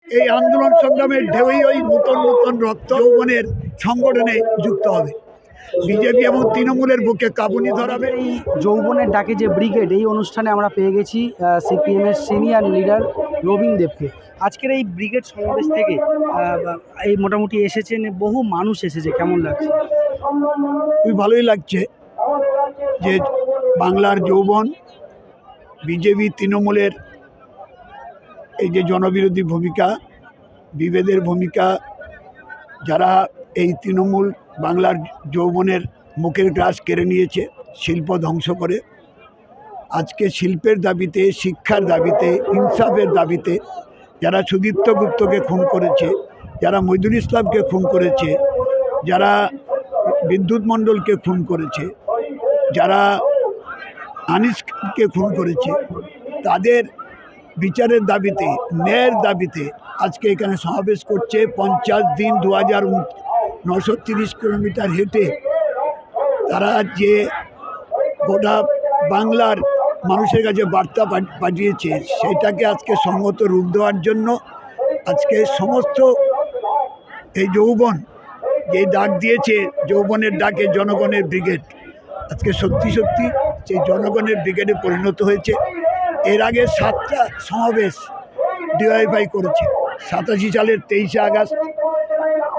এই আন্দোলন সংগ্রামের ঢেউই ওই নতুন নতুন রক্ত যৌবনের সংগঠনে যুক্ত হবে। বিজেপি এবং তৃণমূলের বুকে কাঁপুনি ধরাবে। এই যৌবনের ডাকে যে ব্রিগেড, এই অনুষ্ঠানে আমরা পেয়ে গেছি সিপিএমের সিনিয়র লিডার রবীন দেবকে। আজকের এই ব্রিগেড সমাবেশ থেকে এই মোটামুটি এসেছেন, বহু মানুষ এসেছে, কেমন লাগছে? খুবই ভালোই লাগছে যে বাংলার যৌবন, বিজেপি তৃণমূলের এই যে জনবিরোধী ভূমিকা, বিভেদের ভূমিকা, যারা এই তৃণমূল বাংলার যৌবনের মুখের গ্রাস কেড়ে নিয়েছে শিল্প ধ্বংস করে, আজকে শিল্পের দাবিতে, শিক্ষার দাবিতে, ইনসাফের দাবিতে যারা সুদীপ্ত গুপ্তকে খুন করেছে, যারা মইদুল ইসলামকে খুন করেছে, যারা বিদ্যুৎ মণ্ডলকে খুন করেছে, যারা আনিসকে খুন করেছে, তাদের বিচারের দাবিতে, ন্যায়ের দাবিতে আজকে এখানে সমাবেশ করছে। 50 দিন 2930 কিলোমিটার হেঁটে তারা যে গোটা বাংলার মানুষের কাছে বার্তা পাঠিয়েছে, সেটাকে আজকে সংহত রূপ দেওয়ার জন্য আজকে সমস্ত এই যৌবন যে ডাক দিয়েছে, যৌবনের ডাকে জনগণের ব্রিগেড, আজকে সত্যি সত্যি সেই জনগণের ব্রিগেডে পরিণত হয়েছে। এর আগে 7টা সমাবেশ ডিওয়াইফাই করেছে। 87 সালের 23শে আগস্ট,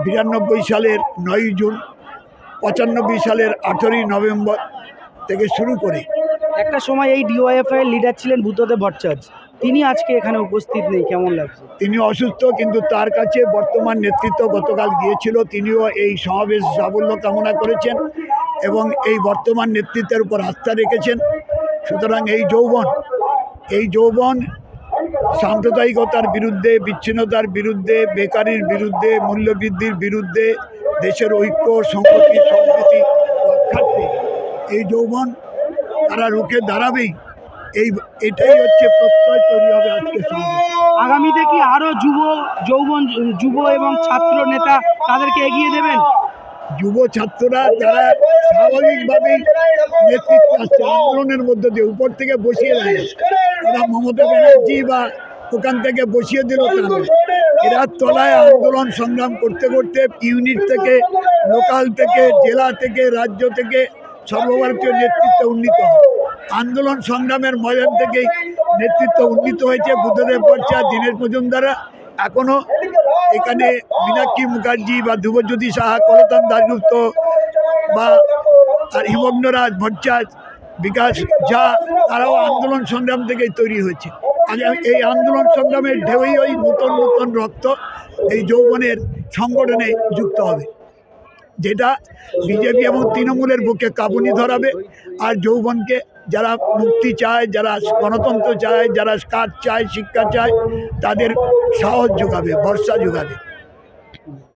92 সালের 9ই জুন, 95 সালের 18ই নভেম্বর থেকে শুরু করে। একটা সময় এই ডিওয়াইএফআই এর লিডার ছিলেন বুদ্ধদেব ভট্টাচার্য, তিনি আজকে এখানে উপস্থিত নেই, কেমন লাগছে? তিনি অসুস্থ, কিন্তু তার কাছে বর্তমান নেতৃত্ব গতকাল গিয়েছিল, তিনিও এই সমাবেশ সাফল্য কামনা করেছেন এবং এই বর্তমান নেতৃত্বের উপর আস্থা রেখেছেন। সুতরাং এই যৌবন সাম্প্রদায়িকতার বিরুদ্ধে, বিচ্ছিন্নতার বিরুদ্ধে, বেকারির বিরুদ্ধে, মূল্যবৃদ্ধির বিরুদ্ধে, দেশের ঐক্য, সংহতি, সম্প্রীতি রক্ষার্থে এই যৌবন তারা রুখে দাঁড়াবেই। এটাই হচ্ছে প্রত্যয় তৈরি হবে আজকে সমাবেশ। আগামীতে কি আরো যুব এবং ছাত্র নেতা তাদেরকে এগিয়ে দেবেন? যুব ছাত্ররা যারা স্বাভাবিকভাবেই নেতৃত্ব আসছে আন্দোলনের মধ্যে দিয়ে, উপর থেকে বসিয়ে দেয়, ওরা মমতা ব্যানার্জি বা ওখান থেকে বসিয়ে দিল, এরা তলায় আন্দোলন সংগ্রাম করতে করতে ইউনিট থেকে, লোকাল থেকে, জেলা থেকে, রাজ্য থেকে সর্বভারতীয় নেতৃত্ব উন্নীত হয়। আন্দোলন সংগ্রামের ময়দান থেকেই নেতৃত্ব উন্নীত হয়েছে বুদ্ধদেব ভট্টাচার্য, দীনেশ মজুমদাররা। এখনও এখানে মীনাক্ষী মুখার্জি বা ধ্রুবজ্যোতি সাহা, কলতান দাশগুপ্ত বা হিমগ্নরাজ ভট্টাচার্য, বিকাশ ঝা, তারাও আন্দোলন সংগ্রাম থেকেই তৈরি হয়েছে। এই আন্দোলন সংগ্রামের ঢেউই ওই নতুন নতুন রক্ত এই যৌবনের সংগঠনে যুক্ত হবে, যেটা বিজেপি এবং তৃণমূলের বুকে কাঁপুনি ধরাবে। আর যৌবনকে যারা মুক্তি চায়, যারা গণতন্ত্র চায়, যারা কাজ চায়, শিক্ষা চায়, তাদের সাহস যোগাবে, ভরসা যোগাবে।